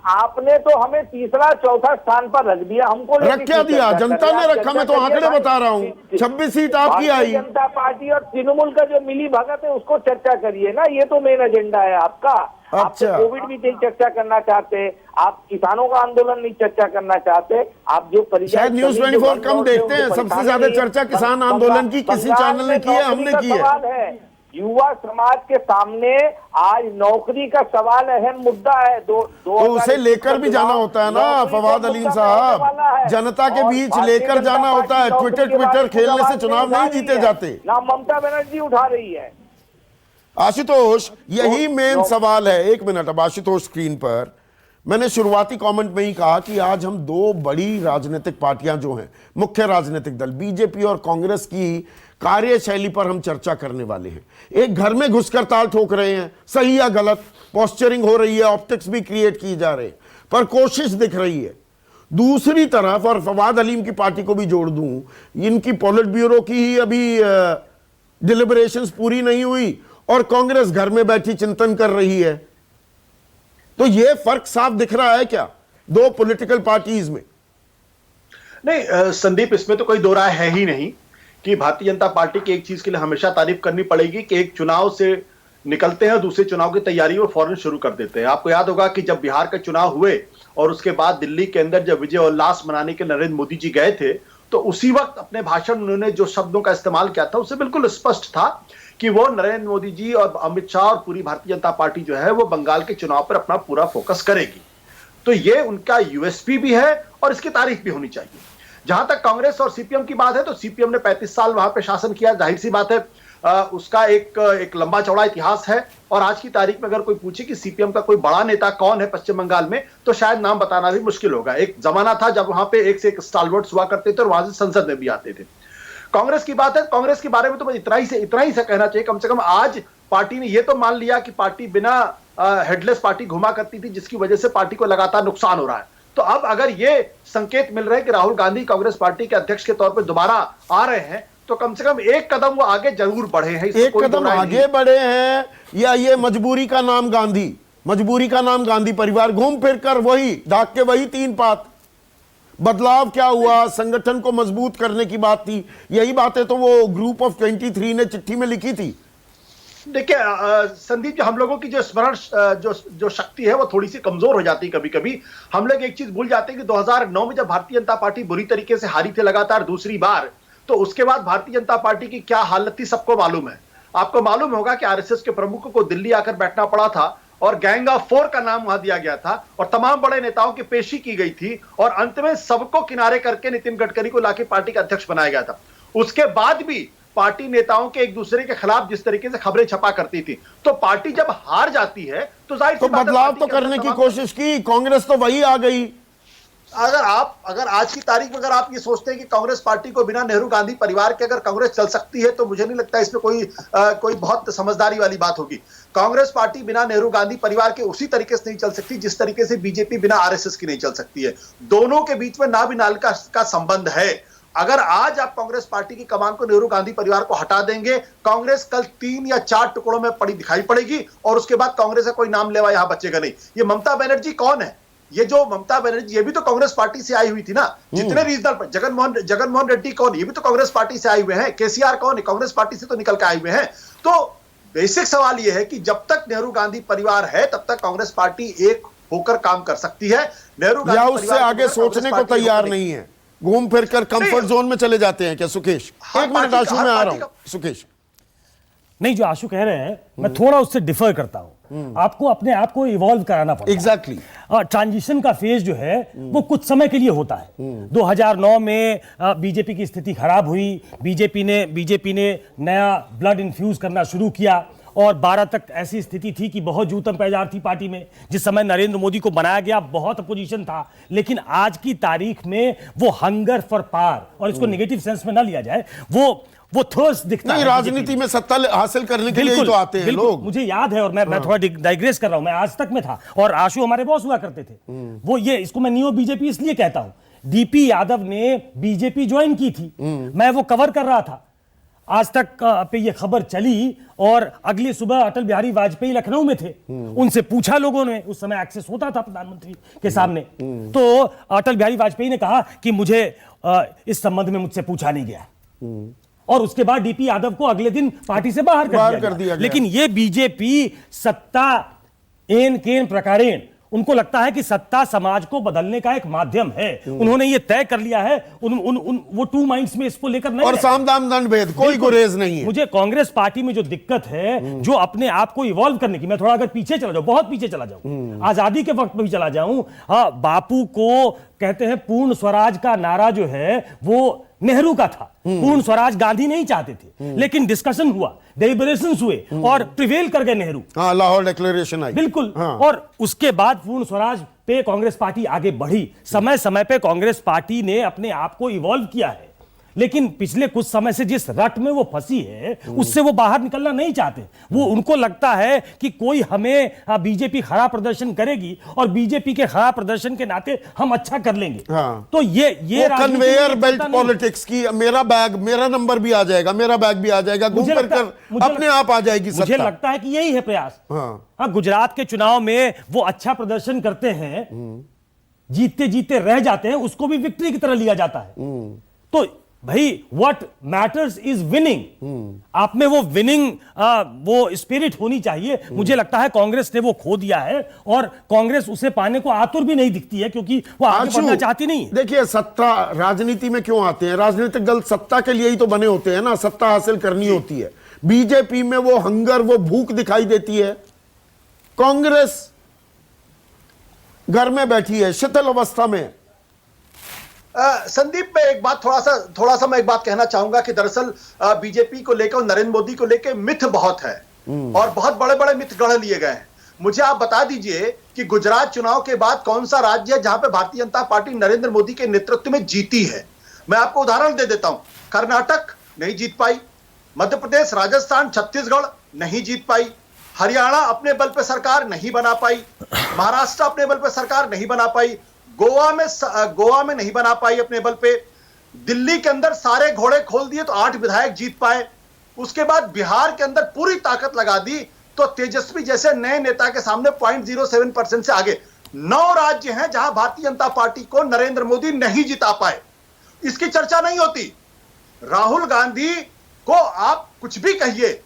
आपने तो हमें तीसरा चौथा स्थान पर रख दिया, हमको रख क्या दिया? जनता ने रखा, मैं तो आंकड़े बता रहा हूँ। 26 सीट आपकी आई। जनता पार्टी और तृणमूल का जो मिली भगत है उसको चर्चा करिए ना, ये तो मेन एजेंडा है आपका। आप तो कोविड भी नहीं चर्चा करना चाहते, आप किसानों का आंदोलन नहीं चर्चा करना चाहते, आप जो शायद न्यूज़ 24 कम देखते हैं। सबसे ज्यादा चर्चा किसान आंदोलन की किसी चैनल ने की है, हमने की है। युवा समाज के सामने आज नौकरी का सवाल अहम मुद्दा है। तो उसे लेकर भी जाना होता है ना फवाद अलीम साहब, जनता के बीच लेकर जाना होता है। ट्विटर खेलने से चुनाव नहीं जीते जाते। ना ममता बनर्जी उठा रही है। आशुतोष, यही मेन सवाल है। एक मिनट, अब आशुतोष स्क्रीन पर। मैंने शुरुआती कमेंट में ही कहा कि आज हम दो बड़ी राजनीतिक पार्टियां जो हैं, मुख्य राजनीतिक दल बीजेपी और कांग्रेस की कार्यशैली पर हम चर्चा करने वाले हैं। एक घर में घुसकर ताल ठोक रहे हैं, सही या गलत, पोस्चरिंग हो रही है, ऑप्टिक्स भी क्रिएट की जा रहे हैं, पर कोशिश दिख रही है। दूसरी तरफ, और फवाद अलीम की पार्टी को भी जोड़ दूं, इनकी पॉलिट ब्यूरो की ही अभी डिलिबरेशंस पूरी नहीं हुई और कांग्रेस घर में बैठी चिंतन कर रही है। तो यह फर्क साफ दिख रहा है क्या दो पॉलिटिकल पार्टीज में? नहीं संदीप, इसमें तो कोई दो राय है ही नहीं कि भारतीय जनता पार्टी की एक चीज के लिए हमेशा तारीफ करनी पड़ेगी कि एक चुनाव से निकलते हैं, दूसरे चुनाव की तैयारी वो फौरन शुरू कर देते हैं। आपको याद होगा कि जब बिहार के चुनाव हुए और उसके बाद दिल्ली के अंदर जब विजय उल्लास मनाने के नरेंद्र मोदी जी गए थे, तो उसी वक्त अपने भाषण में उन्होंने जो शब्दों का इस्तेमाल किया था उससे बिल्कुल स्पष्ट था कि वो नरेंद्र मोदी जी और अमित शाह और पूरी भारतीय जनता पार्टी जो है वो बंगाल के चुनाव पर अपना पूरा फोकस करेगी। तो ये उनका यूएसपी भी है और इसकी तारीफ भी होनी चाहिए। जहां तक कांग्रेस और सीपीएम की बात है, तो सीपीएम ने 35 साल वहां पे शासन किया, जाहिर सी बात है उसका एक लंबा चौड़ा इतिहास है। और आज की तारीख में अगर कोई पूछे कि सीपीएम का कोई बड़ा नेता कौन है पश्चिम बंगाल में, तो शायद नाम बताना भी मुश्किल होगा। एक जमाना था जब वहां पे एक से एक स्टालवर्ड्स हुआ करते थे और वहां से संसद में भी आते थे। कांग्रेस की बात है, कांग्रेस के बारे में तो बस इतना ही से कहना चाहिए, कम से कम आज पार्टी ने यह तो मान लिया कि पार्टी बिना हेडलेस पार्टी घुमा करती थी, जिसकी वजह से पार्टी को लगातार नुकसान हो रहा है। तो अब अगर ये संकेत मिल रहे हैं कि राहुल गांधी कांग्रेस पार्टी के अध्यक्ष के तौर पर दोबारा आ रहे हैं, तो कम से कम एक कदम वो आगे जरूर बढ़े हैं। एक कदम आगे बढ़े हैं, या ये मजबूरी का नाम गांधी परिवार, घूम फिर कर वही ढाक के वही 3 बात। बदलाव क्या हुआ? संगठन को मजबूत करने की बात थी, यही बातें तो वो ग्रुप ऑफ 23 ने चिट्ठी में लिखी थी। देखिए संदीप, हम लोगों की जो स्मरण जो शक्ति है वो थोड़ी सी कमजोर हो जाती है कभी कभी। हम लोग एक चीज भूल जाते हैं कि 2009 में जब भारतीय जनता पार्टी बुरी तरीके से हारी थी लगातार दूसरी बार, तो उसके बाद भारतीय जनता पार्टी की क्या हालत थी सबको मालूम है। आपको मालूम होगा कि आरएसएस के प्रमुखों को दिल्ली आकर बैठना पड़ा था और गैंग ऑफ 4 का नाम वहां दिया गया था और तमाम बड़े नेताओं की पेशी की गई थी और अंत में सबको किनारे करके नितिन गडकरी को लाके पार्टी का अध्यक्ष बनाया गया था। उसके बाद भी पार्टी नेताओं के एक दूसरे के खिलाफ जिस तरीके से खबरें छपा करती थी, तो पार्टी जब हार जाती है तो जाहिर सी बात है बदलाव तो करने की कोशिश की, कांग्रेस तो वही आ गई। अगर आज की तारीख में अगर आप ये सोचते हैं कि कांग्रेस पार्टी को बिना नेहरू गांधी परिवार के अगर कांग्रेस चल सकती है, तो मुझे नहीं लगता इसमें कोई बहुत समझदारी वाली बात होगी। कांग्रेस पार्टी बिना नेहरू गांधी परिवार के उसी तरीके से नहीं चल सकती जिस तरीके से बीजेपी बिना आरएसएस की नहीं चल सकती है। दोनों के बीच में नाभि नाल का संबंध है। अगर आज आप कांग्रेस पार्टी की कमान को नेहरू गांधी परिवार को हटा देंगे, कांग्रेस कल 3 या 4 टुकड़ों में पड़ी दिखाई पड़ेगी और उसके बाद कांग्रेस का कोई नाम लेवा यहां बचेगा नहीं। ये ममता बनर्जी कौन है? ये जो ममता बनर्जी, ये भी तो कांग्रेस पार्टी से आई हुई थी ना। जितने रीजनल जगनमोहन रेड्डी कौन, ये भी तो कांग्रेस पार्टी से आए हुए हैं। केसीआर कौन है? कांग्रेस पार्टी से तो निकल के आए हुए हैं। तो बेसिक सवाल यह है कि जब तक नेहरू गांधी परिवार है तब तक कांग्रेस पार्टी एक होकर काम कर सकती है। नेहरू या उससे आगे सोचने को तैयार नहीं है, घूम फिर कर कंफर्ट जोन में चले जाते हैं क्या? सुकेश, एक मिनट, आशु में आ रहा हूं। सुकेश, नहीं, जो आशु कह रहे हैं मैं थोड़ा उससे डिफर करता हूं। आपको अपने आप को इवॉल्व कराना पड़ता है। एग्जैक्टली। ट्रांजिशन का फेज जो है वो कुछ समय के लिए होता है। 2009 में बीजेपी की स्थिति खराब हुई, बीजेपी ने नया ब्लड इन्फ्यूज करना शुरू किया और 12 तक ऐसी स्थिति थी कि बहुत जूतम पैजार थी पार्टी में। जिस समय नरेंद्र मोदी को बनाया गया बहुत अपोजिशन था, लेकिन आज की तारीख में वो हंगर फॉर पावर, और इसको नेगेटिव सेंस में ना लिया जाए, वो थर्स्ट दिखता है। राजनीति में सत्ता हासिल करने के लिए तो आते हैं लोग। मुझे याद है, और मैं थोड़ा डाइग्रेस कर रहा हूं, मैं आज तक में था और आशु हमारे बॉस हुआ करते थे। वो ये, इसको मैं नियो बीजेपी इसलिए कहता हूं, डीपी यादव ने बीजेपी ज्वाइन की थी, मैं वो कवर कर रहा था। आज तक पे ये खबर चली और अगली सुबह अटल बिहारी वाजपेयी लखनऊ में थे। उनसे पूछा लोगों ने, उस समय एक्सेस होता था प्रधानमंत्री के सामने, तो अटल बिहारी वाजपेयी ने कहा कि मुझे इस संबंध में मुझसे पूछा नहीं गया, और उसके बाद डीपी यादव को अगले दिन पार्टी से बाहर कर दिया गया। लेकिन ये बीजेपी सत्ता एन केन प्रकारेण, उनको लगता है कि सत्ता समाज को बदलने का एक माध्यम है। उन्होंने ये तय कर लिया है, वो 2 माइंड्स में इसको लेकर नहीं, और साम दाम दंड भेद, कोई गुरेज नहीं है। मुझे कांग्रेस पार्टी में जो दिक्कत है, जो अपने आप को इवॉल्व करने की, मैं थोड़ा अगर पीछे चला जाऊं, बहुत पीछे चला जाऊं, आजादी के वक्त में भी चला जाऊं, हाँ, बापू को कहते हैं पूर्ण स्वराज का नारा जो है वो नेहरू का था। पूर्ण स्वराज गांधी नहीं चाहते थे, लेकिन डिस्कशन हुआ, डेलिब्रेशंस हुए और प्रिवेल कर गए नेहरू। हाँ, लाहौर डिक्लेरेशन आई, बिल्कुल। और उसके बाद पूर्ण स्वराज पे कांग्रेस पार्टी आगे बढ़ी। समय समय पे कांग्रेस पार्टी ने अपने आप को इवॉल्व किया है, लेकिन पिछले कुछ समय से जिस रट में वो फंसी है उससे वो बाहर निकलना नहीं चाहते। वो, उनको लगता है कि कोई हमें, बीजेपी खराब प्रदर्शन करेगी और बीजेपी के खराब प्रदर्शन के नाते हम अच्छा कर लेंगे। तो ये कन्वेयर बेल्ट पॉलिटिक्स की, मेरा बैग, मेरा नंबर भी आ जाएगा, मेरा बैग भी आ जाएगा, घूम फिर कर अपने आप आ जाएगी सत्ता। मुझे लगता है कि यही है प्रयास। हाँ, गुजरात के चुनाव में वो अच्छा प्रदर्शन करते हैं, जीतते जीतते रह जाते हैं, उसको भी विक्ट्री की तरह लिया जाता है। तो भाई, व्हाट मैटर्स इज विनिंग। आप में वो विनिंग वो स्पिरिट होनी चाहिए। मुझे लगता है कांग्रेस ने वो खो दिया है और कांग्रेस उसे पाने को आतुर भी नहीं दिखती है, क्योंकि वो आगे बढ़ना चाहती नहीं। देखिए, सत्ता राजनीति में क्यों आते हैं? राजनीतिक दल सत्ता के लिए ही तो बने होते हैं ना, सत्ता हासिल करनी होती है। बीजेपी में वो हंगर, वो भूख दिखाई देती है। कांग्रेस घर में बैठी है, शिथिल अवस्था में, संदीप, मैं एक बात थोड़ा सा मैं एक बात कहना चाहूंगा कि दरअसल बीजेपी को लेकर और नरेंद्र मोदी को लेकर मिथ बहुत है और बहुत बड़े बड़े मिथ गढ़ लिए गए हैं। मुझे आप बता दीजिए कि गुजरात चुनाव के बाद कौन सा राज्य है जहां पे भारतीय जनता पार्टी नरेंद्र मोदी के नेतृत्व में जीती है? मैं आपको उदाहरण दे देता हूं। कर्नाटक नहीं जीत पाई, मध्य प्रदेश, राजस्थान, छत्तीसगढ़ नहीं जीत पाई, हरियाणा अपने बल पे सरकार नहीं बना पाई, महाराष्ट्र अपने बल पे सरकार नहीं बना पाई, गोवा में नहीं बना पाई अपने बल पे, दिल्ली के अंदर सारे घोड़े खोल दिए तो 8 विधायक जीत पाए। उसके बाद बिहार के अंदर पूरी ताकत लगा दी तो तेजस्वी जैसे नए नेता के सामने 0.07% से आगे 9 राज्य हैं जहां भारतीय जनता पार्टी को नरेंद्र मोदी नहीं जिता पाए। इसकी चर्चा नहीं होती। राहुल गांधी को आप कुछ भी कहिए,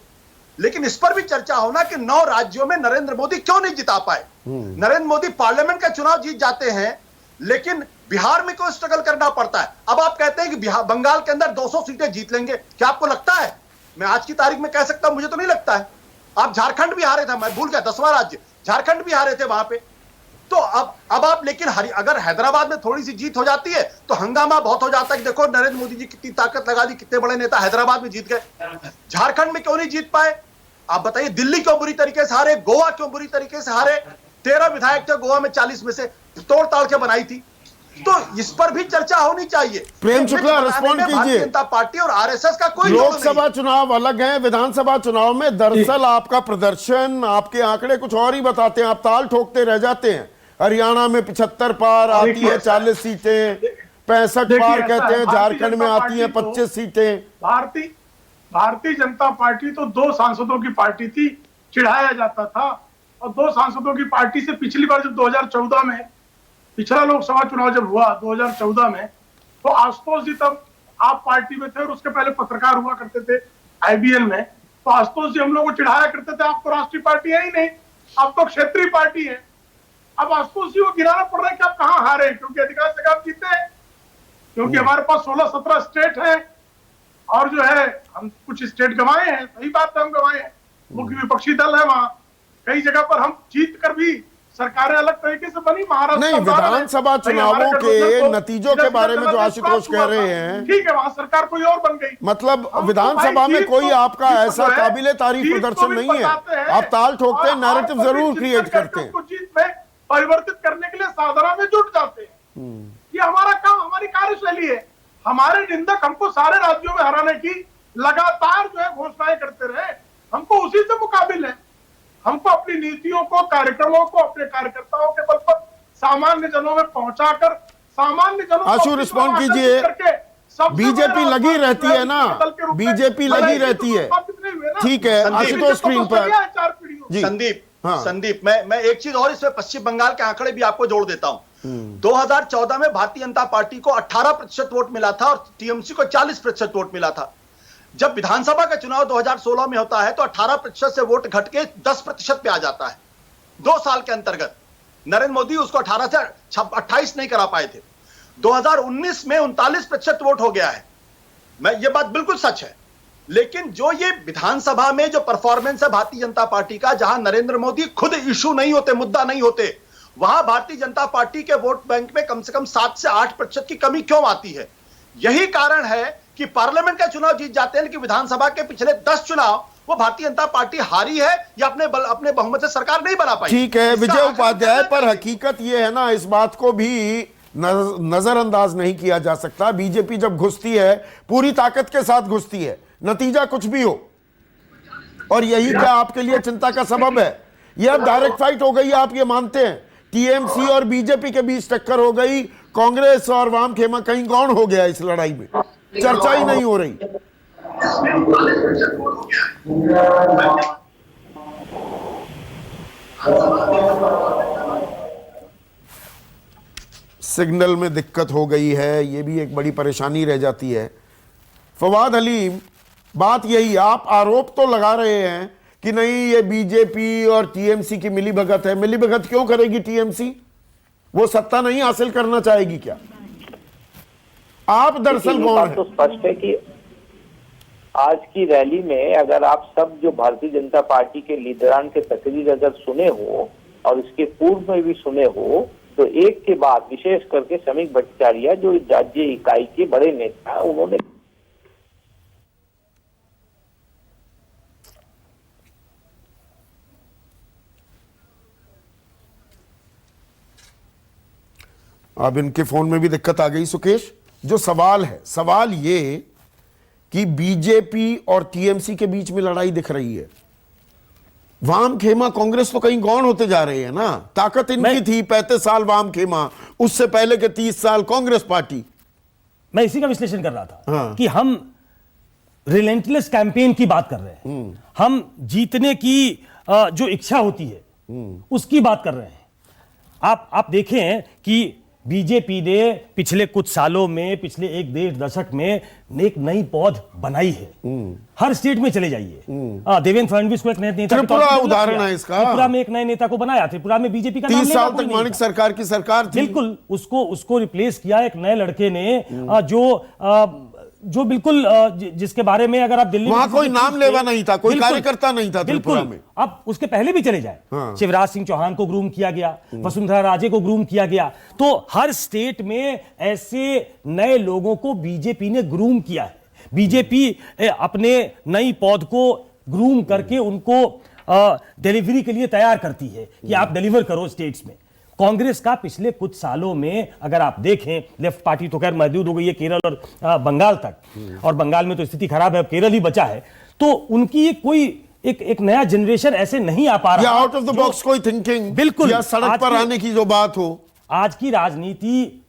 लेकिन इस पर भी चर्चा होना कि 9 राज्यों में नरेंद्र मोदी क्यों नहीं जिता पाए। नरेंद्र मोदी पार्लियामेंट का चुनाव जीत जाते हैं, लेकिन बिहार में क्यों स्ट्रगल करना पड़ता है? अब आप कहते हैं कि बंगाल के अंदर 200 सीटें जीत लेंगे, क्या आपको लगता है? मैं आज की तारीख में कह सकता हूं, मुझे तो नहीं लगता है। आप झारखंड भी हारे थे, मैं भूल गया, 10वां राज्य झारखंड भी हारे थे वहां पे। तो अब आप लेकिन अगर हैदराबाद में थोड़ी सी जीत हो जाती है तो हंगामा बहुत हो जाता है कि देखो नरेंद्र मोदी जी कितनी ताकत लगा दी, कितने बड़े नेता हैदराबाद में जीत गए। झारखंड में क्यों नहीं जीत पाए? आप बताइए, दिल्ली क्यों बुरी तरीके से हारे, गोवा क्यों बुरी तरीके से हारे? 13 विधायक थे गोवा में, 40 में से तोड़ ताड़ के बनाई थी। तो इस पर भी चर्चा होनी चाहिए। प्रेम शुक्ला, रिस्पॉन्ड कीजिए। जनता पार्टी और आरएसएस का कोई लोकसभा चुनाव अलग है, विधानसभा चुनाव में दरअसल आपका प्रदर्शन, आपके आंकड़े कुछ और ही बताते हैं, आप ताल ठोकते रह जाते हैं। हरियाणा में 75 पार आती है 40 सीटें, 65 पार कहते हैं, झारखंड में आती है 25 सीटें। भारतीय जनता पार्टी तो 2 सांसदों की पार्टी थी, चिढ़ाया जाता था। और 2 सांसदों की पार्टी से पिछली बार जब 2014 में पिछला लोकसभा चुनाव जब हुआ 2014 में, तो आशुतोष जी तब आप पार्टी में थे और उसके पहले पत्रकार हुआ करते थे आईबीएन में। तो आशुतोष जी हम लोग को चिढ़ाया करते थे, आप तो राष्ट्रीय पार्टी है ही नहीं, आप तो क्षेत्रीय पार्टी है। अब आशुतोष जी को गिराना पड़ रहा है कि आप कहां हारे, क्योंकि अधिकांश जगह आप जीते हैं, क्योंकि हमारे पास 16-17 स्टेट है और जो है हम कुछ स्टेट गंवाए हैं। सही बात है, हम गंवाए हैं, मुख्य विपक्षी दल है वहां, कई जगह पर हम जीत कर भी सरकारें अलग तरीके से बनी। महाराष्ट्र नहीं, विधानसभा चुनावों के नतीजों के बारे में जो आशुतोष कह रहे हैं, ठीक है, वहां सरकार कोई और बन गई। मतलब विधानसभा में कोई आपका ऐसा काबिले तारीफ प्रदर्शन नहीं है, आप ताल ठोकते हैं, नैरेटिव जरूर क्रिएट करते हैं, जीत में परिवर्तित करने के लिए साधना में जुट जाते हैं। ये हमारा काम, हमारी कार्यशैली है। हमारे निंदक हमको सारे राज्यों में हराने की लगातार जो है घोषणाएं करते रहे, हमको उसी से मुकाबिल है। हमको अपनी नीतियों को, कार्यक्रमों को अपने कार्यकर्ताओं के बल पर सामान्य जनों में पहुंचाकर सामान्य जनों आशु रिस्पॉन्ड कीजिए। बीजेपी लगी रहती है ना, बीजेपी लगी रहती है, ठीक है। आशुतोष स्क्रीन पर संदीप, मैं एक चीज और इसमें पश्चिम बंगाल के आंकड़े भी आपको जोड़ देता हूं। 2014 में भारतीय जनता पार्टी को 18% वोट मिला था और टीएमसी को 40% वोट मिला था। जब विधानसभा का चुनाव 2016 में होता है तो 18% से वोट घट के 10% पे आ जाता है। 2 साल के अंतर्गत नरेंद्र मोदी उसको 18 से 28 नहीं करा पाए थे। 2019 में 39% वोट हो गया है। ये बात बिल्कुल सच है। लेकिन जो ये विधानसभा में जो परफॉर्मेंस है भारतीय जनता पार्टी का, जहां नरेंद्र मोदी खुद इशू नहीं होते, मुद्दा नहीं होते, वहां भारतीय जनता पार्टी के वोट बैंक में कम से कम 7 से 8% की कमी क्यों आती है? यही कारण है कि पार्लियामेंट का चुनाव जीत जाते हैं, लेकिन विधानसभा के पिछले 10 चुनाव वो भारतीय जनता पार्टी हारी है या अपने बहुमत से सरकार नहीं बना पाई। ठीक है विजय उपाध्याय, पर हकीकत ये है ना, इस बात को भी नजरअंदाज नहीं किया जा सकता। बीजेपी जब घुसती है पूरी ताकत के साथ घुसती है, नतीजा कुछ भी हो। और यही क्या आपके लिए चिंता का सबब है? ये अब डायरेक्ट फाइट हो गई, आप ये मानते हैं? टीएमसी और बीजेपी के बीच टक्कर हो गई, कांग्रेस और वाम खेमा कहीं गौण हो गया इस लड़ाई में, चर्चा ही नहीं हो रही। सिग्नल में दिक्कत हो गई है, ये भी एक बड़ी परेशानी रह जाती है। फवाद हलीम, बात यही, आप आरोप तो लगा रहे हैं कि नहीं ये बीजेपी और टीएमसी की मिलीभगत है। मिलीभगत क्यों करेगी टीएमसी? वो सत्ता नहीं हासिल करना चाहेगी क्या? आप दरअसल कौन है? तो स्पष्ट है कि आज की रैली में अगर आप सब जो भारतीय जनता पार्टी के लीडरान के तकरीर अगर सुने हो और इसके पूर्व में भी सुने हो, तो एक के बाद विशेष करके श्रमिक भट्टाचार्य जो राज्य इकाई के बड़े नेता हैं, उन्होंने अब इनके फोन में भी दिक्कत आ गई सुकेश। जो सवाल है, सवाल ये कि बीजेपी और टीएमसी के बीच में लड़ाई दिख रही है। वाम खेमा कांग्रेस तो कहीं गौण होते जा रहे हैं ना। ताकत इनकी थी 35 साल वाम खेमा, उससे पहले के 30 साल कांग्रेस पार्टी। मैं इसी का विश्लेषण कर रहा था कि हम रिलेंटलेस कैंपेन की बात कर रहे हैं, हम जीतने की जो इच्छा होती है उसकी बात कर रहे हैं। आप देखें कि बीजेपी ने पिछले कुछ सालों में, पिछले एक डेढ़ दशक में एक नई पौध बनाई है। हर स्टेट में चले जाइए, देवेंद्र फडणवीस को एक नए नेता, त्रिपुरा उदाहरण है इसका। त्रिपुरा में एक नए नेता को बनाया, त्रिपुरा में बीजेपी का 30 साल तक माणिक सरकार की सरकार थी। बिल्कुल, उसको रिप्लेस किया एक नए लड़के ने, जो बिल्कुल जिसके बारे में अगर आप दिल्ली वहां कोई नाम लेवा नहीं था, कोई कार्यकर्ता नहीं था त्रिपुरा में। अब उसके पहले भी चले जाए, शिवराज सिंह चौहान को ग्रूम किया गया, वसुंधरा राजे को ग्रूम किया गया। तो हर स्टेट में ऐसे नए लोगों को बीजेपी ने ग्रूम किया है। बीजेपी अपने नई पौध को ग्रूम करके उनको डिलीवरी के लिए तैयार करती है कि आप डिलीवर करो स्टेट्स में। कांग्रेस का पिछले कुछ सालों में अगर आप देखें, लेफ्ट पार्टी तो खैर मौजूद हो गई है केरल और बंगाल तक, और बंगाल में तो स्थिति खराब है, अब केरल ही बचा है। तो उनकी कोई एक नया जनरेशन ऐसे नहीं आ पा रहा, आउट ऑफ द बॉक्स कोई थिंकिंग, बिल्कुल, या सड़क पर आने की जो बात हो। आज की राजनीति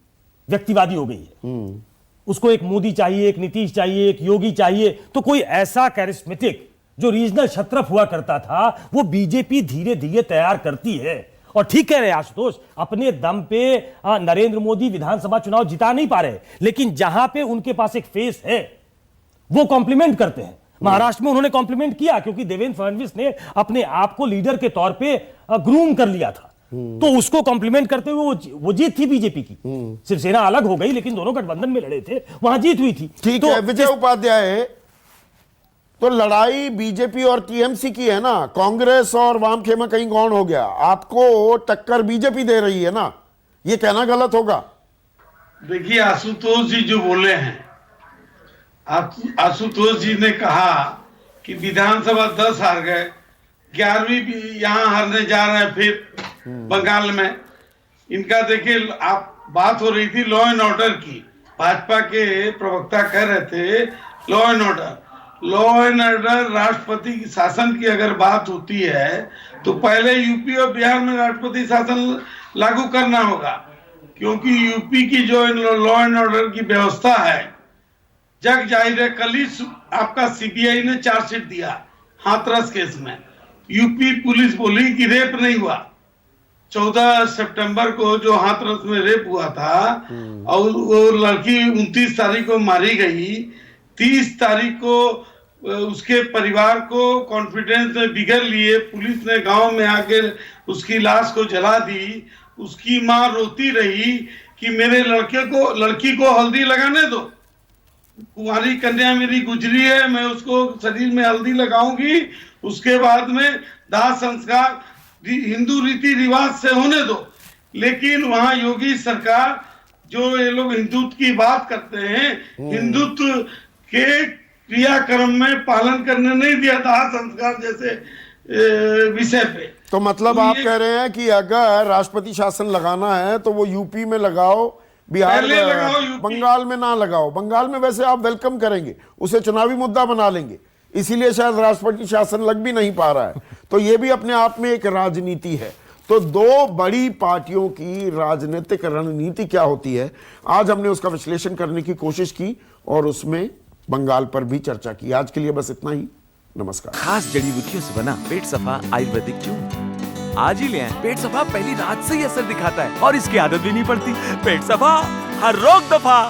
व्यक्तिवादी हो गई है। उसको एक मोदी चाहिए, एक नीतीश चाहिए, एक योगी चाहिए। तो कोई ऐसा कैरिस्मेटिक जो रीजनल छत्रप हुआ करता था, वो बीजेपी धीरे धीरे तैयार करती है। और ठीक कह रहे हैं आशुतोष, अपने दम पे नरेंद्र मोदी विधानसभा चुनाव जिता नहीं पा रहे, लेकिन जहां पे उनके पास एक फेस है वो कॉम्प्लीमेंट करते हैं। महाराष्ट्र में उन्होंने कॉम्प्लीमेंट किया क्योंकि देवेंद्र फडणवीस ने अपने आप को लीडर के तौर पे ग्रूम कर लिया था, तो उसको कॉम्प्लीमेंट करते हुए वो जीत थी बीजेपी की। शिवसेना अलग हो गई, लेकिन दोनों गठबंधन में लड़े थे, वहां जीत हुई थी। ठीक है विजय उपाध्याय, तो लड़ाई बीजेपी और टीएमसी की है ना, कांग्रेस और वाम खेमा कहीं गौण हो गया। आपको टक्कर बीजेपी दे रही है ना, ये कहना गलत होगा? देखिए आशुतोष जी जो बोले हैं, आशुतोष जी ने कहा कि विधानसभा 10 हार गए, 11वीं भी यहां हारने जा रहे हैं फिर बंगाल में। इनका देखिए, आप बात हो रही थी लॉ एंड ऑर्डर की, भाजपा के प्रवक्ता कह रहे थे law and order. Law and order, राष्ट्रपति की शासन की अगर बात होती है तो पहले यूपी और बिहार में राष्ट्रपति शासन लागू करना होगा, क्योंकि यूपी की जो लॉ एंड ऑर्डर की व्यवस्था है जग जाहिर है। कल ही आपका सीबीआई ने चार्जशीट दिया हाथरस केस में। यूपी पुलिस बोली कि रेप नहीं हुआ। 14 सितंबर को जो हाथरस में रेप हुआ था और वो लड़की 29 तारीख को मारी गई, 30 तारीख को उसके परिवार को कॉन्फिडेंस में बिगड़ लिए, पुलिस ने गांव में आकर उसकी लाश को जला दी। उसकी मां रोती रही कि मेरे लड़की को हल्दी लगाने दो, कुंवारी कन्या मेरी गुजरी है, मैं उसको शरीर में हल्दी लगाऊंगी, उसके बाद में दाह संस्कार हिंदू रीति रिवाज से होने दो। लेकिन वहां योगी सरकार, जो ये लोग हिंदुत्व की बात करते हैं, हिंदुत्व के क्रियाक्रम में पालन करने नहीं दिया दाह संस्कार जैसे विषय पे। तो मतलब आप कह रहे हैं कि अगर राष्ट्रपति शासन लगाना है तो वो यूपी में लगाओ, बिहार में, बंगाल में ना लगाओ। बंगाल में वैसे आप वेलकम करेंगे, उसे चुनावी मुद्दा बना लेंगे, इसीलिए शायद राष्ट्रपति शासन लग भी नहीं पा रहा है। तो ये भी अपने आप में एक राजनीति है। तो दो बड़ी पार्टियों की राजनीतिक रणनीति क्या होती है, आज हमने उसका विश्लेषण करने की कोशिश की और उसमें बंगाल पर भी चर्चा की। आज के लिए बस इतना ही, नमस्कार। खास जड़ी बूटियों से बना पेट सफा आयुर्वेदिक चूर्ण आज ही ले आएं। पेट सफा पहली रात से ही असर दिखाता है और इसकी आदत भी नहीं पड़ती। पेट सफा, हर रोग दफा।